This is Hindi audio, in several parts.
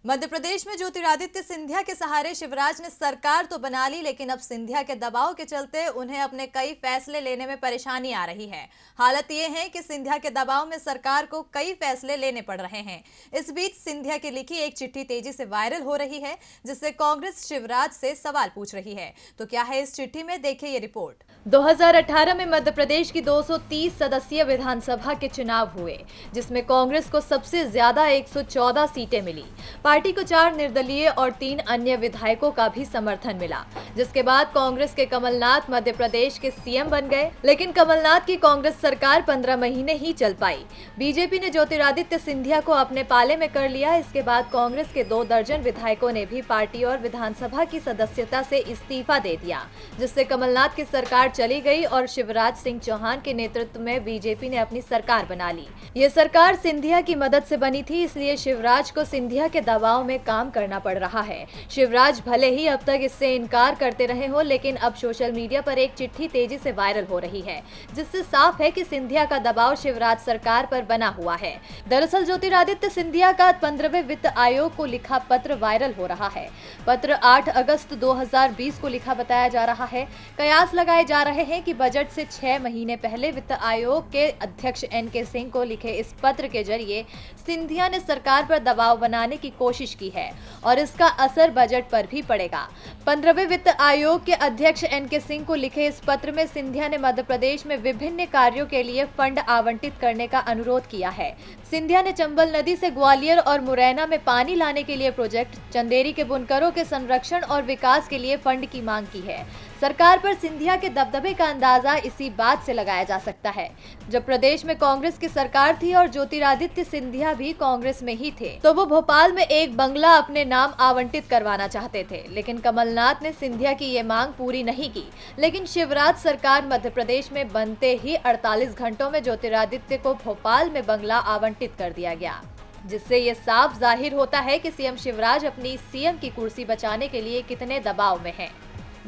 मध्य प्रदेश में ज्योतिरादित्य सिंधिया के सहारे शिवराज ने सरकार तो बना ली, लेकिन अब सिंधिया के दबाव के चलते उन्हें अपने कई फैसले लेने में परेशानी आ रही है। हालत ये है कि सिंधिया के दबाव में सरकार को कई फैसले लेने पड़ रहे हैं। इस बीच सिंधिया की लिखी एक चिट्ठी तेजी से वायरल हो रही है, जिससे कांग्रेस शिवराज से सवाल पूछ रही है। तो क्या है इस चिट्ठी में, देखिए ये रिपोर्ट। 2018 में मध्य प्रदेश की 230 सदस्यीय विधानसभा के चुनाव हुए, जिसमें कांग्रेस को सबसे ज्यादा 114 सीटें मिली। पार्टी को 4 निर्दलीय और 3 अन्य विधायकों का भी समर्थन मिला, जिसके बाद कांग्रेस के कमलनाथ मध्य प्रदेश के सीएम बन गए। लेकिन कमलनाथ की कांग्रेस सरकार 15 महीने ही चल पाई। बीजेपी ने ज्योतिरादित्य सिंधिया को अपने पाले में कर लिया। इसके बाद कांग्रेस के 2 दर्जन विधायकों ने भी पार्टी और विधानसभा की सदस्यता से इस्तीफा दे दिया, जिससे कमलनाथ की सरकार चली गई और शिवराज सिंह चौहान के नेतृत्व में बीजेपी ने अपनी सरकार बना ली। ये सरकार सिंधिया की मदद से बनी थी, इसलिए शिवराज को सिंधिया के दबाव में काम करना पड़ रहा है। शिवराज भले ही अब तक इससे इनकार करते रहे हो, लेकिन अब सोशल मीडिया पर एक चिट्ठी तेजी से वायरल हो रही है, जिससे साफ है कि सिंधिया का दबाव शिवराज सरकार पर बना हुआ है। दरअसल ज्योतिरादित्य सिंधिया का 15वें वित्त आयोग को लिखा पत्र वायरल हो रहा है। पत्र 8 अगस्त 2020 को लिखा बताया जा रहा है। कयास लगाए जा रहे हैं कि बजट से 6 महीने पहले वित्त आयोग के अध्यक्ष एनके सिंह को लिखे इस पत्र के जरिए सिंधिया ने सरकार पर दबाव बनाने की कोशिश की है और इसका असर बजट पर भी पड़ेगा। 15वें वित्त आयोग के अध्यक्ष एनके सिंह को लिखे इस पत्र में सिंधिया ने मध्य प्रदेश में विभिन्न कार्यों के लिए फंड आवंटित करने का अनुरोध किया है। सिंधिया ने चंबल नदी से ग्वालियर और मुरैना में पानी लाने के लिए प्रोजेक्ट, चंदेरी के बुनकरों के संरक्षण और विकास के लिए फंड की मांग की है। सरकार पर सिंधिया के दबदबे का अंदाजा इसी बात से लगाया जा सकता है। जब प्रदेश में कांग्रेस की सरकार थी और ज्योतिरादित्य सिंधिया भी कांग्रेस में ही थे, तो वो भोपाल में एक बंगला अपने नाम आवंटित करवाना चाहते थे, लेकिन कमलनाथ ने सिंधिया की ये मांग पूरी नहीं की। लेकिन शिवराज सरकार मध्य प्रदेश में बनते ही 48 घंटों में ज्योतिरादित्य को भोपाल में बंगला आवंटित कर दिया गया, जिससे ये साफ जाहिर होता है कि सीएम शिवराज अपनी सीएम की कुर्सी बचाने के लिए कितने दबाव में हैं।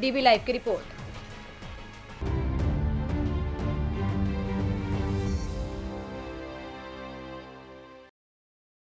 डीबी लाइव की रिपोर्ट।